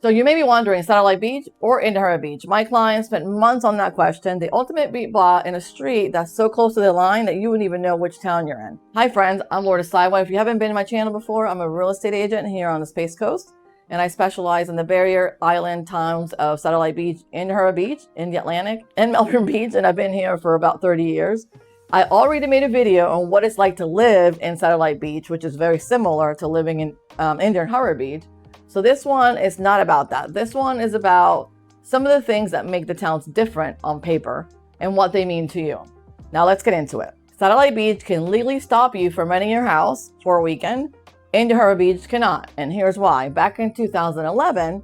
So you may be wondering, Satellite Beach or Indian Harbour Beach? My client spent months on that question. They ultimately bought in a street that's so close to the line that you wouldn't even know which town you're in. Hi friends, I'm Laura Sidewind. If you haven't been to my channel before, I'm a real estate agent here on the Space Coast, and I specialize in the barrier island towns of Satellite Beach, Indian Harbour Beach, in the Atlantic, and Melbourne Beach, and I've been here for about 30 years. I already made a video on what it's like to live in Satellite Beach, which is very similar to living in Indian Harbour Beach. So this one is not about that. This one is about some of the things that make the towns different on paper and what they mean to you. Now let's get into it. Satellite Beach can legally stop you from renting your house for a weekend. Indian Harbour Beach cannot, and here's why. Back in 2011,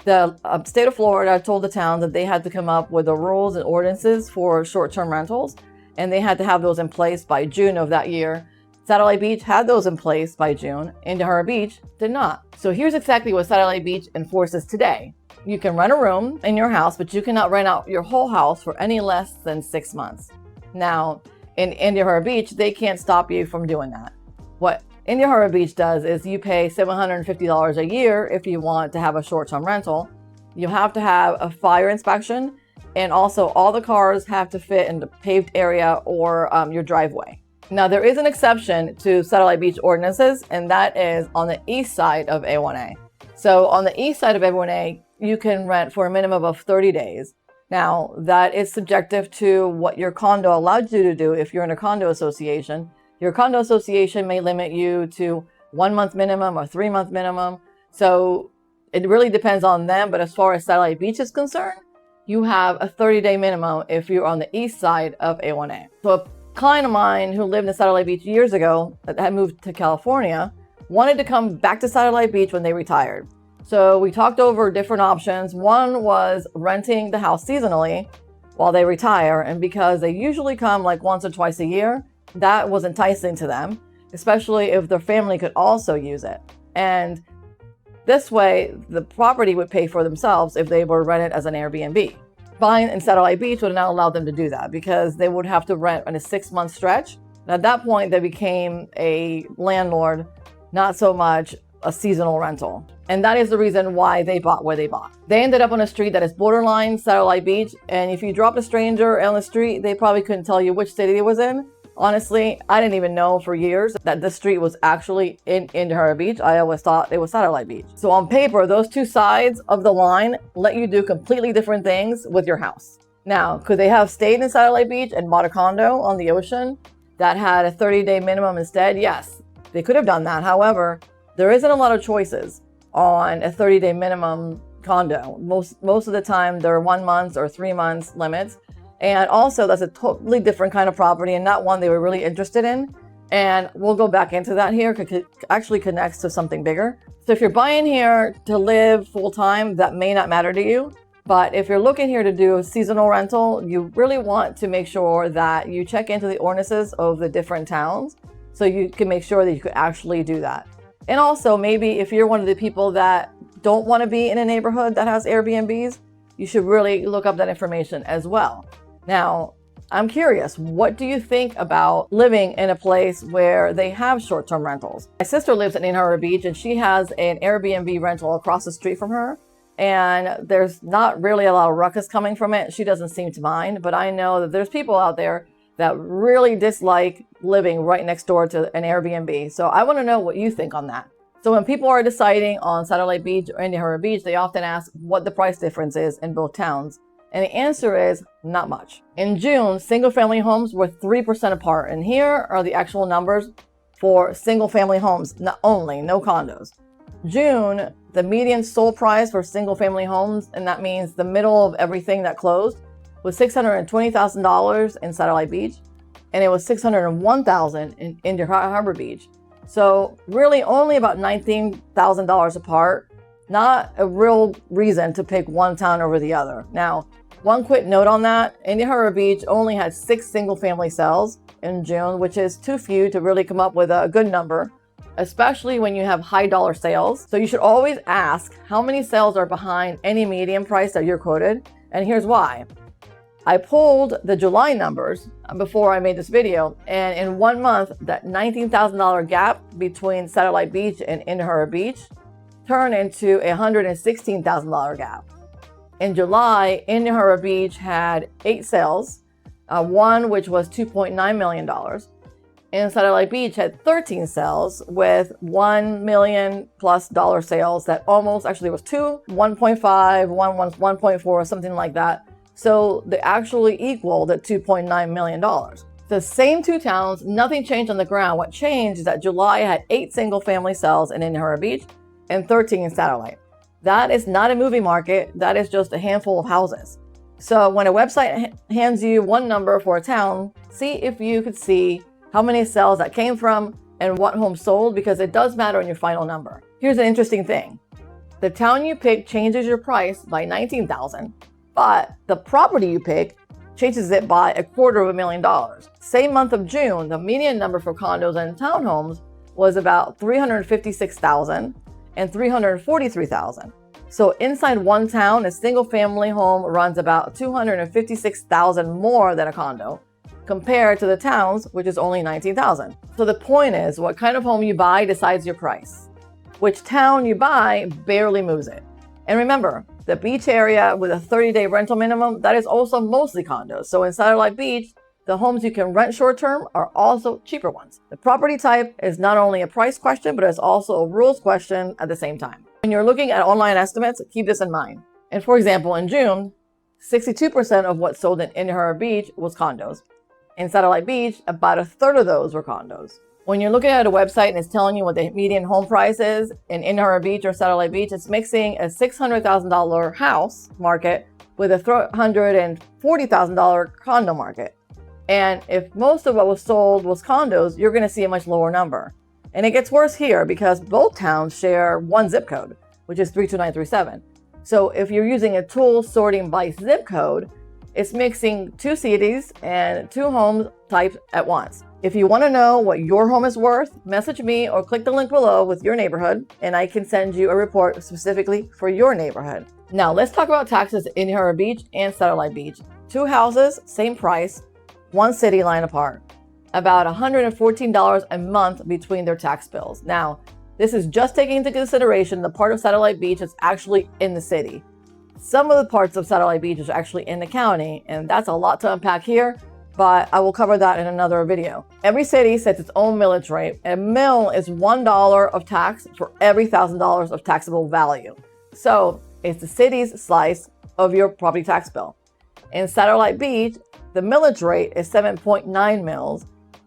the state of Florida told the town that they had to come up with the rules and ordinances for short-term rentals, and they had to have those in place by June of that year. Satellite Beach had those in place by June. Indian Harbour Beach did not. So here's exactly what Satellite Beach enforces today. You can rent a room in your house, but you cannot rent out your whole house for any less than 6 months. Now, in Indian Harbour Beach, they can't stop you from doing that. What Indian Harbour Beach does is you pay $750 a year if you want to have a short-term rental. You have to have a fire inspection, and also all the cars have to fit in the paved area or your driveway. Now, there is an exception to Satellite Beach ordinances, and that is on the east side of A1A. So on the east side of A1A, you can rent for a minimum of 30 days. Now, that is subjective to what your condo allows you to do if you're in a condo association. Your condo association may limit you to 1 month minimum or 3 month minimum. So it really depends on them. But as far as Satellite Beach is concerned, you have a 30-day minimum if you're on the east side of A1A. So a client of mine who lived in Satellite Beach years ago that had moved to California wanted to come back to Satellite Beach when they retired. So we talked over different options. One was renting the house seasonally while they retire, and because they usually come like once or twice a year, that was enticing to them, especially if their family could also use it. And this way, the property would pay for themselves if they were rented as an Airbnb. Buying in Satellite Beach would not allow them to do that because they would have to rent in a 6-month stretch. And at that point, they became a landlord, not so much a seasonal rental. And that is the reason why they bought where they bought. They ended up on a street that is borderline Satellite Beach. And if you dropped a stranger on the street, they probably couldn't tell you which city it was in. Honestly, I didn't even know for years that the street was actually in Indian Harbour Beach. I always thought it was Satellite Beach. So on paper, those two sides of the line let you do completely different things with your house. Now, could they have stayed in Satellite Beach and bought a condo on the ocean that had a 30-day minimum instead? Yes, they could have done that. However, there isn't a lot of choices on a 30-day minimum condo. Most of the time, there are 1 month or 3 months limits. And also, that's a totally different kind of property and not one they were really interested in. And we'll go back into that here because it actually connects to something bigger. So if you're buying here to live full-time, that may not matter to you. But if you're looking here to do a seasonal rental, you really want to make sure that you check into the ordinances of the different towns so you can make sure that you could actually do that. And also, maybe if you're one of the people that don't want to be in a neighborhood that has Airbnbs, you should really look up that information as well. Now, I'm curious, what do you think about living in a place where they have short-term rentals? My sister lives in Indian Harbour Beach and she has an Airbnb rental across the street from her. And there's not really a lot of ruckus coming from it. She doesn't seem to mind, but I know that there's people out there that really dislike living right next door to an Airbnb. So I want to know what you think on that. So when people are deciding on Satellite Beach or Indian Harbour Beach, they often ask what the price difference is in both towns. And the answer is not much. In June, single-family homes were 3% apart. And here are the actual numbers for single-family homes, not only, no condos. June, the median sold price for single-family homes, and that means the middle of everything that closed, was $620,000 in Satellite Beach, and it was $601,000 in Indian Harbour Beach. So really only about $19,000 apart. Not a real reason to pick one town over the other. Now, one quick note on that, Indian Harbour Beach only had 6 single-family sales in June, which is too few to really come up with a good number, especially when you have high dollar sales. So you should always ask how many sales are behind any median price that you're quoted. And here's why. I pulled the July numbers before I made this video, and in 1 month, that $19,000 gap between Satellite Beach and Indian Harbour Beach turned into a $116,000 gap. In July, Indian Harbour Beach had 8 sales, one which was $2.9 million. And Satellite Beach had 13 sales with $1 million plus sales that almost actually was 2, 1.5, 1.4, something like that. So they actually equaled at $2.9 million. The same 2 towns, nothing changed on the ground. What changed is that July had 8 single family sales in Indian Harbour Beach and 13 in Satellite. That is not a movie market. That is just a handful of houses. So when a website hands you one number for a town, see if you could see how many sales that came from and what homes sold, because it does matter in your final number. Here's an interesting thing. The town you pick changes your price by $19,000, but the property you pick changes it by $250,000. Same month of June, the median number for condos and townhomes was about $356,000 and $343,000. So inside one town, a single family home runs about $256,000 more than a condo, compared to the towns, which is only $19,000. So the point is, what kind of home you buy decides your price. Which town you buy barely moves it. And remember, the beach area with a 30-day rental minimum, that is also mostly condos. So in Satellite Beach, the homes you can rent short-term are also cheaper ones. The property type is not only a price question, but it's also a rules question at the same time. When you're looking at online estimates, keep this in mind. And for example, in June, 62% of what sold in Indian Harbour Beach was condos. In Satellite Beach, about a third of those were condos. When you're looking at a website and it's telling you what the median home price is in Indian Harbour Beach or Satellite Beach, it's mixing a $600,000 house market with a $140,000 condo market. And if most of what was sold was condos, you're going to see a much lower number. And it gets worse here because both towns share one zip code, which is 32937. So if you're using a tool sorting by zip code, it's mixing 2 cities and 2 home types at once. If you want to know what your home is worth, message me or click the link below with your neighborhood, and I can send you a report specifically for your neighborhood. Now let's talk about taxes in Indian Harbour Beach and Satellite Beach. 2 houses, same price, 1 city line apart. About $114 a month between their tax bills. Now, this is just taking into consideration the part of Satellite Beach that's actually in the city. Some of the parts of Satellite Beach is actually in the county, and that's a lot to unpack here, but I will cover that in another video. Every city sets its own millage rate. A mill is $1 of tax for every $1,000 of taxable value. So it's the city's slice of your property tax bill. In Satellite Beach, the millage rate is 7.9 mils.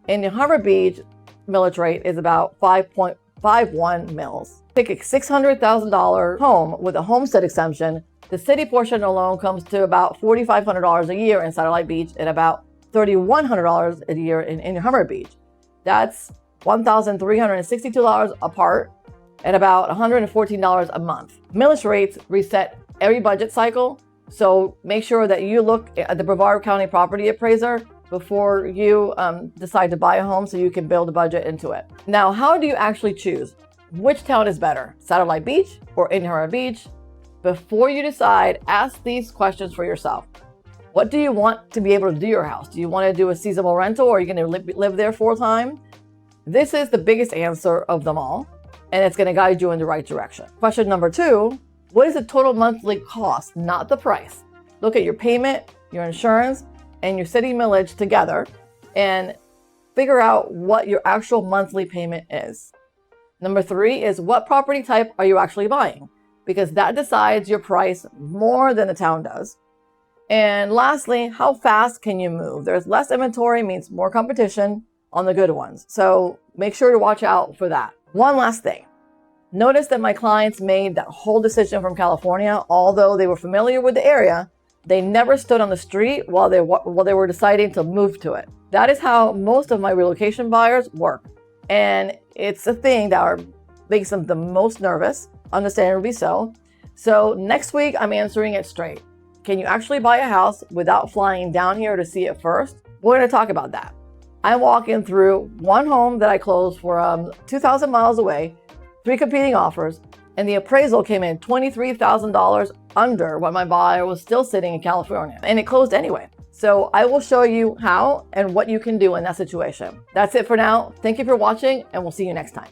Indian Harbour Beach millage rate is about 5.51 mils. Pick a $600,000 home with a homestead exemption. The city portion alone comes to about $4,500 a year in Satellite Beach and about $3,100 a year in Indian Harbour Beach. That's $1,362 apart and about $114 a month. Millage rates reset every budget cycle, so make sure that you look at the Brevard County Property Appraiser before you decide to buy a home so you can build a budget into it. Now, how do you actually choose? Which town is better, Satellite Beach or Indian Harbour Beach? Before you decide, ask these questions for yourself. What do you want to be able to do your house? Do you want to do a seasonal rental, or are you going to live there full time? This is the biggest answer of them all, and it's going to guide you in the right direction. Question number 2, what is the total monthly cost, not the price? Look at your payment, your insurance, and your city millage together and figure out what your actual monthly payment is. Number 3 is, what property type are you actually buying? Because that decides your price more than the town does. And lastly, how fast can you move? There's less inventory means more competition on the good ones. So make sure to watch out for that. One last thing. Notice that my clients made that whole decision from California, although they were familiar with the area. They never stood on the street while they were deciding to move to it. That is how most of my relocation buyers work. And it's a thing that makes them the most nervous, understandably so. So next week, I'm answering it straight. Can you actually buy a house without flying down here to see it first? We're going to talk about that. I'm walking through one home that I closed for 2,000 miles away, 3 competing offers, and the appraisal came in $23,000 under what my buyer was still sitting in California, and it closed anyway. So I will show you how and what you can do in that situation. That's it for now. Thank you for watching, and we'll see you next time.